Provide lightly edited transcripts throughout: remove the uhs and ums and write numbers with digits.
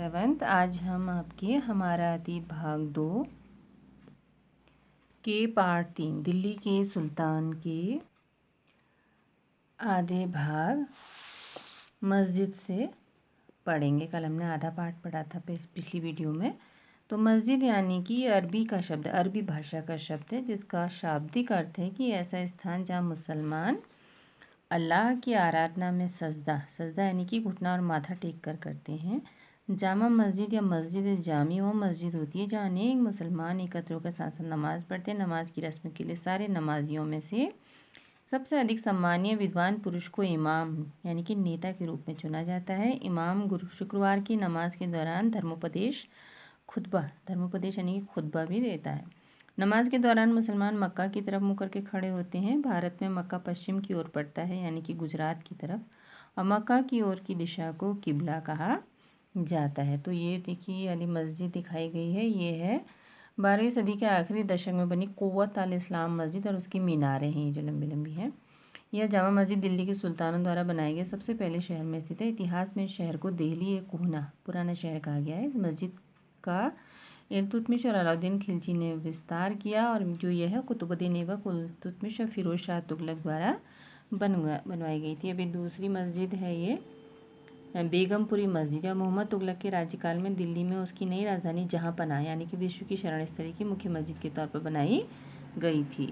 7th आज हम आपके हमारा अतीत भाग 2 के पार्ट 3 दिल्ली के सुल्तान के आधे भाग मस्जिद से पढ़ेंगे। कल हमने आधा पार्ट पढ़ा था पिछली वीडियो में। तो मस्जिद यानी कि अरबी का शब्द, अरबी भाषा का शब्द है, जिसका शाब्दिक अर्थ है कि ऐसा स्थान जहाँ मुसलमान अल्लाह की आराधना में सजदा यानी कि घुटना और माथा टेक कर करते हैं। जामा मस्जिद या मस्जिद जामी वो मस्जिद होती है जहाँ अनेक मुसलमान एकत्र होकर साथ साथ नमाज पढ़ते हैं। नमाज की रस्म के लिए सारे नमाजियों में से सबसे अधिक सम्मानीय विद्वान पुरुष को इमाम यानी कि नेता के रूप में चुना जाता है। इमाम शुक्रवार की नमाज के दौरान धर्मोपदेश यानी कि खुतबा भी देता है। नमाज के दौरान मुसलमान मक्का की तरफ मुँह करके खड़े होते हैं। भारत में मक्का पश्चिम की ओर पड़ता है यानी कि गुजरात की तरफ, और मक्का की ओर की दिशा को किबला कहा जाता है। तो ये देखिए वाली मस्जिद दिखाई गई है, ये है 12वीं सदी के आखिरी दशक में बनी कुव्वत अल इस्लाम मस्जिद, और उसकी मीनारें हैं ये जो लंबी लंबी हैं। यह जामा मस्जिद दिल्ली के सुल्तानों द्वारा बनाए गए सबसे पहले शहर में स्थित है। इतिहास में इस शहर को दिल्ली एक कोहना पुराना शहर कहा गया है। इस मस्जिद का इल्तुतमिश और अलाउद्दीन खिलजी ने विस्तार किया, और जो यह है कुतुबुद्दीन ऐबक, इल्तुतमिश और फिरोज शाह तुगलक द्वारा बनवाई गई थी। अभी दूसरी मस्जिद है ये बेगमपुरी मस्जिद, और मोहम्मद तुगलक के राज्यकाल में दिल्ली में उसकी नई राजधानी जहांपनाह यानी कि विश्व की शरण स्थली की मुख्य मस्जिद के तौर पर बनाई गई थी।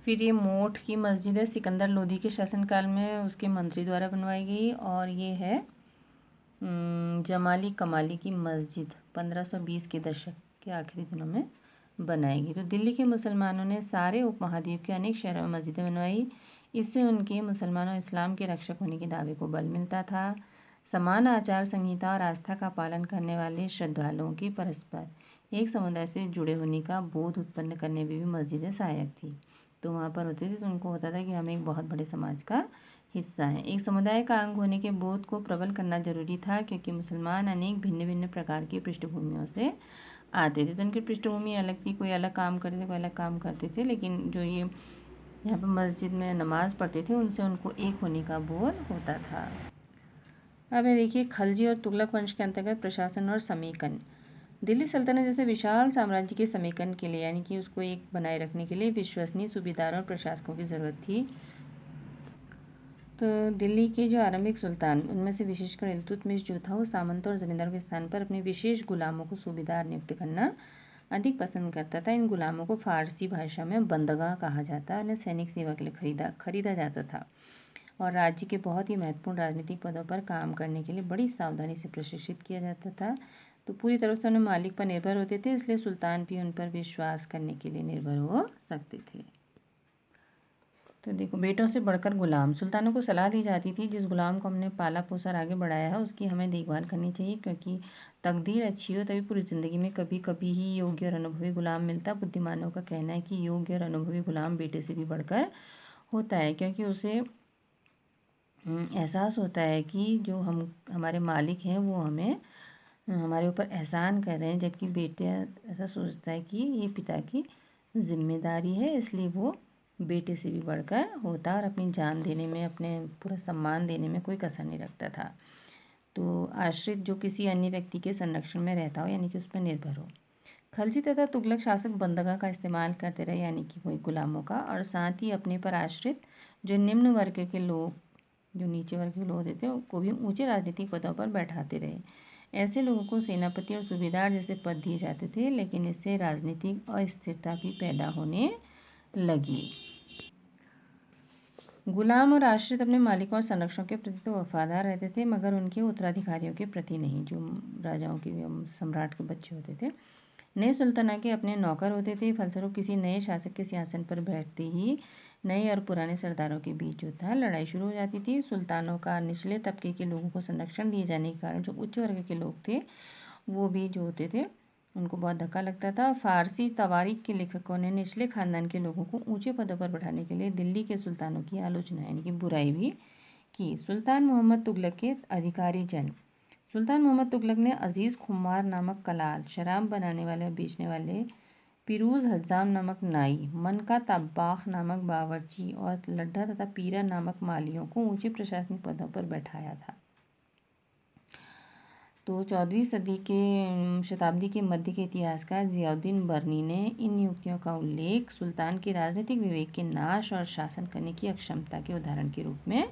फिर ये मोठ की मस्जिद है, सिकंदर लोदी के शासनकाल में उसके मंत्री द्वारा बनवाई गई। और ये है जमाली कमाली की मस्जिद 1520 के दशक के आखिरी दिनों में बनाई गई। तो दिल्ली के मुसलमानों ने सारे उपमहाद्वीप के अनेक शहरों में मस्जिदें बनवाई। इससे उनके मुसलमानों इस्लाम के रक्षक होने के दावे को बल मिलता था। समान आचार संहिता और आस्था का पालन करने वाले श्रद्धालुओं की परस्पर एक समुदाय से जुड़े होने का बोध उत्पन्न करने में भी मस्जिदें सहायक थी। तो वहाँ पर होते थे तो उनको होता था कि हम एक बहुत बड़े समाज का हिस्सा है। एक समुदाय का अंग होने के बोध को प्रबल करना जरूरी था, क्योंकि मुसलमान अनेक भिन्न भिन्न प्रकार की पृष्ठभूमियों से आते थे। तो उनकी पृष्ठभूमि अलग थी, कोई अलग काम करते थे, कोई अलग काम करते थे, लेकिन जो ये यहाँ पर मस्जिद में नमाज पढ़ते थे उनसे उनको एक होने का बोध होता था। अब ये देखिए खलजी और तुगलक वंश के अंतर्गत प्रशासन और समेकन। दिल्ली सल्तनत जैसे विशाल साम्राज्य के समेकन के लिए यानी कि उसको एक बनाए रखने के लिए विश्वसनीय सूबेदारों और प्रशासकों की ज़रूरत थी। तो दिल्ली के जो आरंभिक सुल्तान उनमें से विशेषकर इल्तुतमिश जो था वो सामंतों और ज़मींदारों के स्थान पर अपने विशेष गुलामों को सूबेदार नियुक्त करना अधिक पसंद करता था। इन गुलामों को फारसी भाषा में बंदगा कहा जाता है। उन्हें सैनिक सेवा के लिए खरीदा जाता था, और राज्य के बहुत ही महत्वपूर्ण राजनीतिक पदों पर काम करने के लिए बड़ी सावधानी से प्रशिक्षित किया जाता था। तो पूरी तरह से उन्हें मालिक पर निर्भर होते थे, इसलिए सुल्तान भी उन पर विश्वास करने के लिए निर्भर हो सकते थे। तो देखो, बेटों से बढ़कर गुलाम। सुल्तानों को सलाह दी जाती थी जिस गुलाम को हमने पाला पोसा और आगे बढ़ाया है उसकी हमें देखभाल करनी चाहिए, क्योंकि तकदीर अच्छी हो तभी पूरी ज़िंदगी में कभी कभी ही योग्य और अनुभवी गुलाम मिलता। बुद्धिमानों का कहना है कि योग्य और अनुभवी गुलाम बेटे से भी बढ़कर होता है, क्योंकि उसे एहसास होता है कि जो हमारे मालिक हैं वो हमें हमारे ऊपर एहसान कर रहे हैं, जबकि बेटे ऐसा सोचता है कि ये पिता की जिम्मेदारी है, इसलिए वो बेटे से भी बढ़कर होता और अपनी जान देने में, अपने पूरा सम्मान देने में कोई कसर नहीं रखता था। तो आश्रित जो किसी अन्य व्यक्ति के संरक्षण में रहता हो यानी कि उस पर निर्भर हो। खलजी तथा तुगलक शासक बंदगा का इस्तेमाल करते रहे यानी कि वही गुलामों का, और साथ ही अपने पर आश्रित जो निम्न वर्ग के लोग, जो नीचे वर्ग के लोग होते थे उनको भी ऊंचे राजनीतिक पदों पर बैठाते रहे। ऐसे लोगों को सेनापति और सूबेदार जैसे पद दिए जाते थे, लेकिन इससे राजनीतिक अस्थिरता भी पैदा होने लगी। गुलाम और आश्रित अपने मालिकों और संरक्षकों के प्रति तो वफादार रहते थे, मगर उनके उत्तराधिकारियों के प्रति नहीं, जो राजाओं के सम्राट के बच्चे होते थे। नए सुल्ताना के अपने नौकर होते थे। फलस्वरूप किसी नए शासक के सिंहासन पर बैठते ही नए और पुराने सरदारों के बीच जो था लड़ाई शुरू हो जाती थी। सुल्तानों का निचले तबके के लोगों को संरक्षण दिए जाने के कारण जो उच्च वर्ग के लोग थे वो भी जो होते थे उनको बहुत धक्का लगता था। फारसी तवारीख के लेखकों ने निचले खानदान के लोगों को ऊंचे पदों पर बैठाने के लिए दिल्ली के सुल्तानों की आलोचना यानी कि बुराई भी की। सुल्तान मोहम्मद तुगलक के अधिकारी जन। सुल्तान मोहम्मद तुगलक ने अजीज़ खुमार नामक कलाल, शराब बनाने वाले और बेचने वाले, पिरूज़ हज्जाम नामक नाई, मनका तब्बाख नामक बावर्ची और लड्ढा तथा पीरा नामक मालियों को ऊंचे प्रशासनिक पदों पर बैठाया था। तो 14वीं सदी के शताब्दी के मध्य के इतिहासकार ज़ियाउद्दीन बर्नी ने इन नियुक्तियों का उल्लेख सुल्तान के राजनीतिक विवेक के नाश और शासन करने की अक्षमता के उदाहरण के रूप में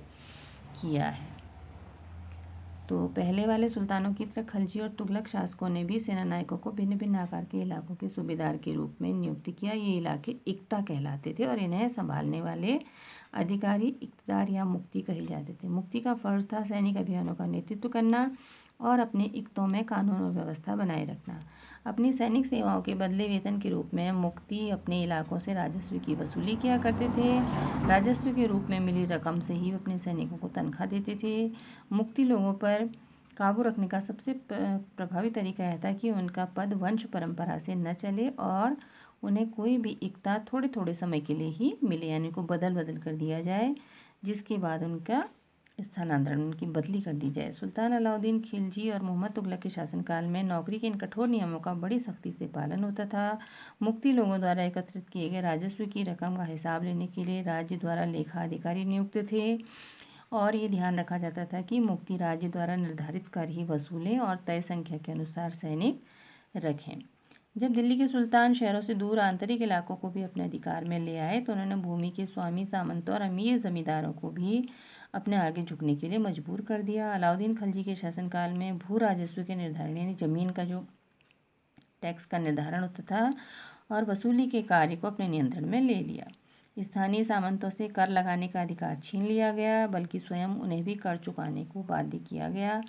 किया है। तो पहले वाले सुल्तानों की तरह खलजी और तुगलक शासकों ने भी सेना नायकों को भिन्न भिन्न आकार के इलाकों के सूबेदार के रूप में नियुक्त किया। ये इलाके इक्ता कहलाते थे और इन्हें संभालने वाले अधिकारी इक्तदार या मुक्ति कहे जाते थे। मुक्ति का फर्ज था सैनिक अभियानों का नेतृत्व करना और अपने इक्तों में कानून और व्यवस्था बनाए रखना। अपनी सैनिक सेवाओं के बदले वेतन के रूप में मुक्ति अपने इलाकों से राजस्व की वसूली किया करते थे। राजस्व के रूप में मिली रकम से ही अपने सैनिकों को तनख्वाह देते थे। मुक्ति लोगों पर काबू रखने का सबसे प्रभावी तरीका यह था कि उनका पद वंश परंपरा से न चले और उन्हें कोई भी इक्ता थोड़े थोड़े समय के लिए ही मिले, यानी को बदल बदल कर दिया जाए, जिसके बाद उनका स्थानांतरण, उनकी बदली कर दी जाए। सुल्तान अलाउद्दीन खिलजी और मोहम्मद तुगलक के शासनकाल में नौकरी के इन कठोर नियमों का बड़ी सख्ती से पालन होता था। मुक्ति लोगों द्वारा एकत्रित किए गए राजस्व की रकम का हिसाब लेने के लिए राज्य द्वारा लेखा अधिकारी नियुक्त थे और ये ध्यान रखा जाता था कि मुक्ति राज्य द्वारा निर्धारित कर ही वसूलें और तय संख्या के अनुसार सैनिक रखें। जब दिल्ली के सुल्तान शहरों से दूर आंतरिक इलाकों को भी अपने अधिकार में ले आए तो उन्होंने भूमि के स्वामी, सामंतों और अमीर जमींदारों को भी अपने आगे झुकने के लिए मजबूर कर दिया। अलाउद्दीन खलजी के शासनकाल में भू राजस्व के निर्धारण, यानी जमीन का जो टैक्स का निर्धारण होता था और वसूली के कार्य को अपने नियंत्रण में ले लिया। स्थानीय सामंतों से कर लगाने का अधिकार छीन लिया गया, बल्कि स्वयं उन्हें भी कर चुकाने को बाध्य किया गया।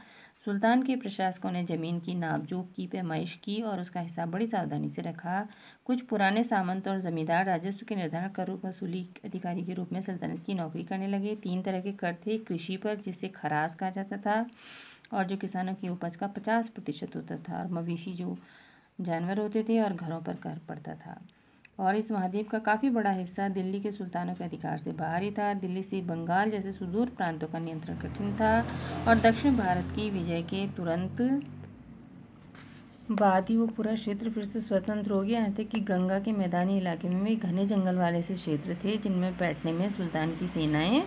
सुल्तान के प्रशासकों ने जमीन की नापजोख की, पैमाइश की और उसका हिसाब बड़ी सावधानी से रखा। कुछ पुराने सामंत और जमींदार राजस्व के निर्धारण कर वसूली अधिकारी के रूप में सल्तनत की नौकरी करने लगे। 3 तरह के कर थे। कृषि पर, जिसे खरास कहा जाता था और जो किसानों की उपज का 50% होता था, और मवेशी जो जानवर होते थे, और घरों पर कर पड़ता था। और इस महाद्वीप का काफ़ी बड़ा हिस्सा दिल्ली के सुल्तानों के अधिकार से बाहर ही था। दिल्ली से बंगाल जैसे सुदूर प्रांतों का नियंत्रण कठिन था और दक्षिण भारत की विजय के तुरंत बाद ही वो पूरा क्षेत्र फिर से स्वतंत्र हो गया। यहाँ तक कि गंगा के मैदानी इलाके में भी घने जंगल वाले से क्षेत्र थे जिनमें बैठने में सुल्तान की सेनाएं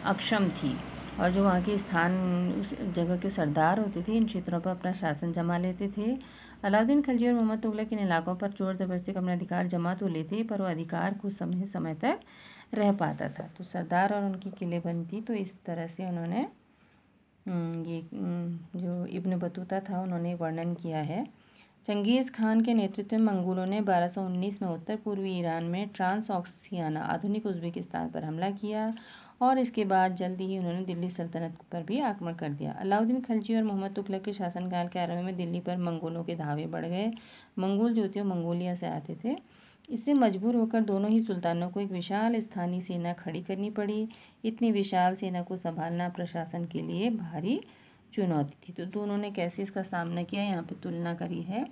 अक्षम थी और जो वहाँ के स्थान, उस जगह के सरदार होते थे, इन क्षेत्रों पर अपना शासन जमा लेते थे। अलाउद्दीन खलजी और मोहम्मद तुगलक इन इलाकों पर जोर जबरदस्ती अपना अधिकार जमा तो लेते, पर वो अधिकार कुछ समय तक रह पाता था। तो सरदार और उनकी किलेबंदी, तो इस तरह से उन्होंने ये जो इब्न बतूता था उन्होंने वर्णन किया है। चंगेज़ खान के नेतृत्व में मंगोलों ने 1219 में उत्तर पूर्वी ईरान में ट्रांसऑक्सियाना, आधुनिक उज़्बेकिस्तान पर हमला किया और इसके बाद जल्दी ही उन्होंने दिल्ली सल्तनत पर भी आक्रमण कर दिया। अलाउद्दीन खलजी और मोहम्मद तुगलक के शासनकाल के आरंभ में दिल्ली पर मंगोलों के धावे बढ़ गए। मंगोल जो थे मंगोलिया से आते थे। इससे मजबूर होकर दोनों ही सुल्तानों को एक विशाल स्थानीय सेना खड़ी करनी पड़ी। इतनी विशाल सेना को संभालना प्रशासन के लिए भारी चुनौती थी। तो दोनों ने कैसे इसका सामना किया, यहाँ पे तुलना करी है।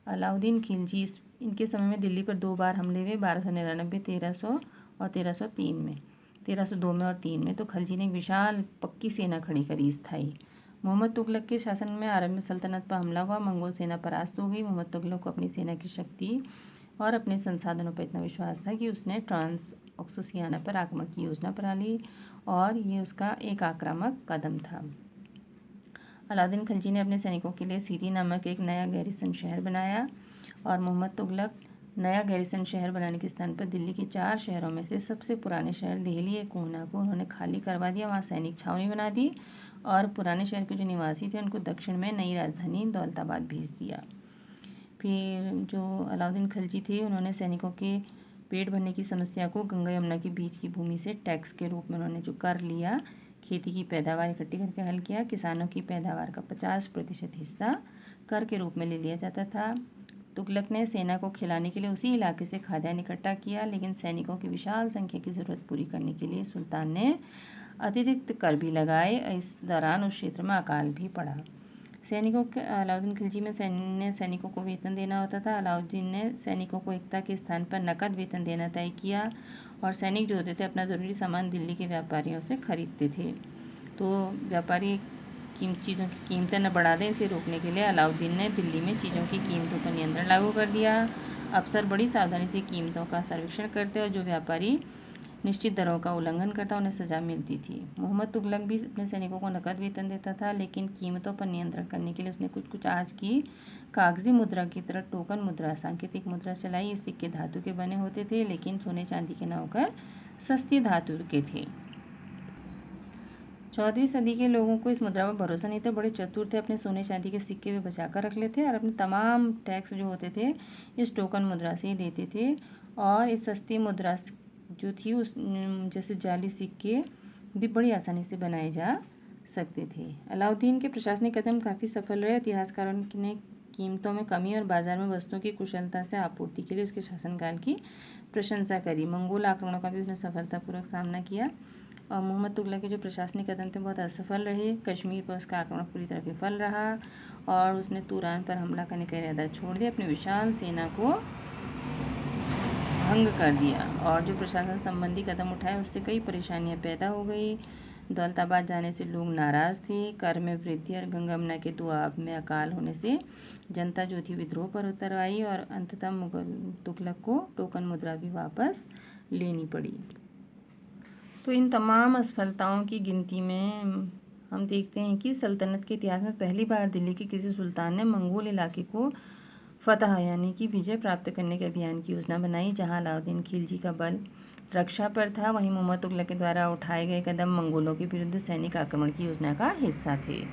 अलाउद्दीन खिलजी, इनके समय में दिल्ली पर 2 बार हमले हुए, 1299, 1300 और 1303 में, 1302 में और 3 में। तो खलजी ने एक विशाल पक्की सेना खड़ी करी, स्थायी। मोहम्मद तुगलक के शासन में आरंभ में सल्तनत पर हमला हुआ, मंगोल सेना परास्त हो गई। मोहम्मद तुगलक को अपनी सेना की शक्ति और अपने संसाधनों पर इतना विश्वास था कि उसने ट्रांसऑक्सियाना पर आक्रमण की योजना बना ली और ये उसका एक आक्रामक कदम था। अलाउद्दीन खलजी ने अपने सैनिकों के लिए सीरी नामक एक नया गैरिसन शहर बनाया और मोहम्मद तुगलक नया गैरिसन शहर बनाने के स्थान पर दिल्ली के 4 शहरों में से सबसे पुराने शहर देहली कोहना को उन्होंने खाली करवा दिया, वहाँ सैनिक छावनी बना दी और पुराने शहर के जो निवासी थे उनको दक्षिण में नई राजधानी दौलताबाद भेज दिया। फिर जो अलाउद्दीन खलजी थे उन्होंने सैनिकों के पेट भरने की समस्या को गंगा यमुना के बीच की भूमि से टैक्स के रूप में उन्होंने जो कर लिया, खेती की पैदावार इकट्ठी करके हल किया। किसानों की पैदावार का 50% हिस्सा कर के रूप में ले लिया जाता था। तुगलक ने सेना को खिलाने के लिए उसी इलाके से खाद्यान्न इकट्ठा किया, लेकिन सैनिकों की विशाल संख्या की ज़रूरत पूरी करने के लिए सुल्तान ने अतिरिक्त कर भी लगाए। इस दौरान उस क्षेत्र में अकाल भी पड़ा। सैनिकों के अलाउद्दीन खिलजी में सैनिकों को वेतन देना होता था। अलाउद्दीन ने सैनिकों को एकता के स्थान पर नकद वेतन देना तय किया और सैनिक जो होते थे अपना ज़रूरी सामान दिल्ली के व्यापारियों से खरीदते थे। तो व्यापारी चीज़ों की कीमतें न बढ़ा दें, इसे रोकने के लिए अलाउद्दीन ने दिल्ली में चीज़ों की कीमतों पर नियंत्रण लागू कर दिया। अफसर बड़ी सावधानी से कीमतों का सर्वेक्षण करते और जो व्यापारी निश्चित दरों का उल्लंघन करता उन्हें सजा मिलती थी। मोहम्मद तुगलक भी अपने सैनिकों को नकद वेतन देता था, लेकिन कीमतों पर नियंत्रण करने के लिए उसने कुछ कुछ आज की कागजी मुद्रा की तरह टोकन मुद्रा, सांकेतिक मुद्रा चलाई। ये सिक्के धातु के बने होते थे, लेकिन सोने चांदी के न होकर सस्ती धातु के थे। 14वीं सदी के लोगों को इस मुद्रा पर भरोसा नहीं था। बड़े चतुर थे, अपने सोने चांदी के सिक्के वे बचा कर रख लेते और अपने तमाम टैक्स जो होते थे इस टोकन मुद्रा से ही देते थे। और इस सस्ती मुद्रा जो थी उस जैसे जाली सिक्के भी बड़ी आसानी से बनाए जा सकते थे। अलाउद्दीन के प्रशासनिक कदम काफ़ी सफल रहे। इतिहासकारों ने कीमतों में कमी और बाजार में वस्तुओं की कुशलता से आपूर्ति के लिए उसके शासनकाल की प्रशंसा करी। मंगोल आक्रमणों का भी उसने सफलतापूर्वक सामना किया। और मोहम्मद तुगलक के जो प्रशासनिक कदम थे बहुत असफल रहे। कश्मीर पर उसका आक्रमण पूरी तरह विफल रहा और उसने तुरान पर हमला करने का इरादा छोड़ दिया, अपनी विशाल सेना को भंग कर दिया। और जो प्रशासन संबंधी कदम उठाए उससे कई परेशानियां पैदा हो गई। दौलताबाद जाने से लोग नाराज थे। कर में वृद्धि और गंगा यमुना के दोआब में अकाल होने से जनता जो थी विद्रोह पर उतर आई और अंततः मुगल तुगलक को टोकन मुद्रा भी वापस लेनी पड़ी। तो इन तमाम असफलताओं की गिनती में हम देखते हैं कि सल्तनत के इतिहास में पहली बार दिल्ली के किसी सुल्तान ने मंगोल इलाके को फतह यानी कि विजय प्राप्त करने के अभियान की योजना बनाई। जहां अलाउद्दीन खिलजी का बल रक्षा पर था, वहीं मोहम्मद तुगलक के द्वारा उठाए गए कदम मंगोलों के विरुद्ध सैनिक आक्रमण की योजना का हिस्सा थे।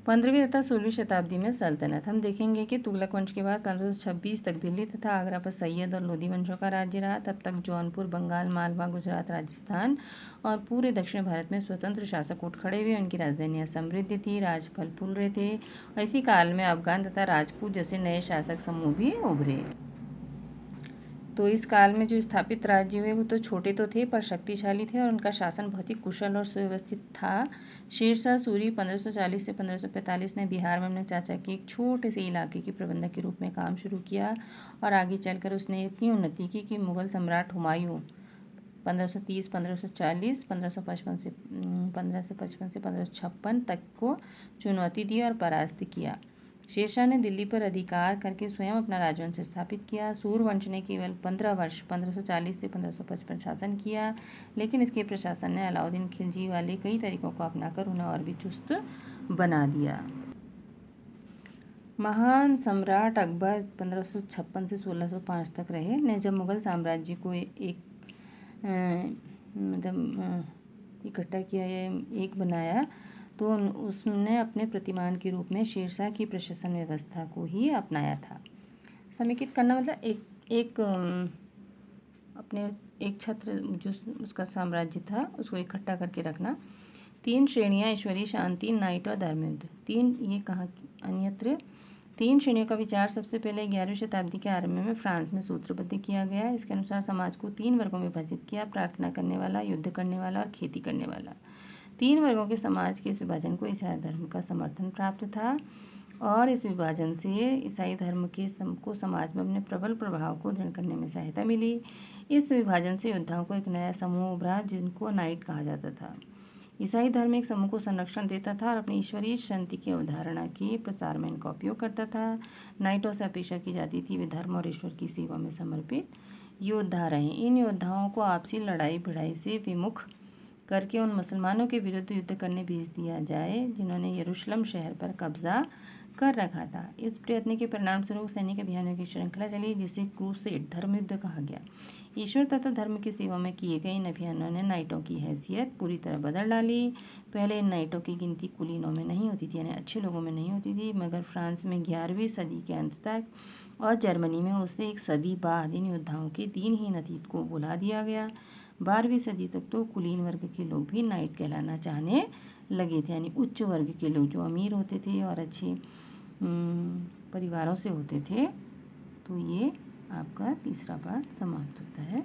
15वीं तथा 16वीं शताब्दी में सल्तनत। हम देखेंगे कि तुगलक वंश के बाद 1526 तक दिल्ली तथा आगरा पर सैयद और लोधी वंशों का राज्य रहा। तब तक जौनपुर, बंगाल, मालवा, गुजरात, राजस्थान और पूरे दक्षिण भारत में स्वतंत्र शासक उठ खड़े हुए। उनकी राजधानियां समृद्ध थी, राज फल फूल रहे थे। इसी काल में अफगान तथा राजपूत जैसे नए शासक समूह भी उभरे। तो इस काल में जो स्थापित राज्य हुए वो तो छोटे तो थे पर शक्तिशाली थे और उनका शासन बहुत ही कुशल और सुव्यवस्थित था। शेरशाह सूरी 1540 से 1545 ने बिहार में अपने चाचा के एक छोटे से इलाके के प्रबंधक के रूप में काम शुरू किया और आगे चलकर उसने इतनी उन्नति की कि मुगल सम्राट हुमायूं 1530, 1540, 1555 से 1556 तक को चुनौती दी और परास्त किया। शेरशाह ने दिल्ली पर अधिकार करके स्वयं अपना राजवंश स्थापित किया। सूरवंश ने केवल 15 वर्ष 1540 से 1555 शासन किया, लेकिन इसके प्रशासन ने अलाउद्दीन खिलजी वाले कई तरीकों को अपनाकर उन्हें और भी चुस्त बना दिया। महान सम्राट अकबर 1556 से 1605 तक रहे ने जब मुगल साम्राज्य को इकट्ठा किया या एक बनाया तो उसने अपने प्रतिमान के रूप में शेरशाह की प्रशासन व्यवस्था को ही अपनाया था। समेकित करना मतलब अपने एक छत्र जो उसका साम्राज्य था उसको इकट्ठा करके रखना। 3 श्रेणियाँ, ईश्वरीय, शांति, नाइट और धर्मयुद्ध। 3 ये कहा अन्यत्र 3 श्रेणियों का विचार सबसे पहले 11वीं शताब्दी के आरंभ में फ्रांस में सूत्रबद्ध किया गया। इसके अनुसार समाज को 3 वर्गों में विभाजित किया: प्रार्थना करने वाला, युद्ध करने वाला और खेती करने वाला। 3 वर्गों के समाज के इस विभाजन को ईसाई धर्म का समर्थन प्राप्त था और इस विभाजन से ईसाई धर्म को समाज में अपने प्रबल प्रभाव को दृढ़ करने में सहायता मिली। इस विभाजन से योद्धाओं को एक नया समूह उभरा जिनको नाइट कहा जाता था। ईसाई धर्म एक समूह को संरक्षण देता था और अपनी ईश्वरीय शांति की अवधारणा के प्रसार में इनका उपयोग करता था। नाइटों से अपेक्षा की जाती थी वे धर्म और ईश्वर की सेवा में समर्पित योद्धा रहे। इन योद्धाओं को आपसी लड़ाई भिड़ाई से विमुख करके उन मुसलमानों के विरुद्ध युद्ध करने भेज दिया जाए जिन्होंने यरूशलेम शहर पर कब्जा कर रखा था। इस प्रयत्न के परिणाम स्वरूप सैनिक अभियानों की श्रृंखला चली जिसे क्रूसेड धर्मयुद्ध कहा गया। ईश्वर तथा धर्म की सेवा में किए गए इन अभियानों ने नाइटों की हैसियत पूरी तरह बदल डाली। पहले इन नाइटों की गिनती कुलीनों में नहीं होती थी, यानी अच्छे लोगों में नहीं होती थी, मगर फ्रांस में 11वीं सदी के अंत तक और जर्मनी में उससे एक सदी बाद इन योद्धाओं के दिनहीन अतीत को भुला दिया गया। 12वीं सदी तक तो कुलीन वर्ग के लोग भी नाइट कहलाना चाहने लगे थे, यानी उच्च वर्ग के लोग जो अमीर होते थे और अच्छे परिवारों से होते थे। तो ये आपका तीसरा पार्ट समाप्त होता है।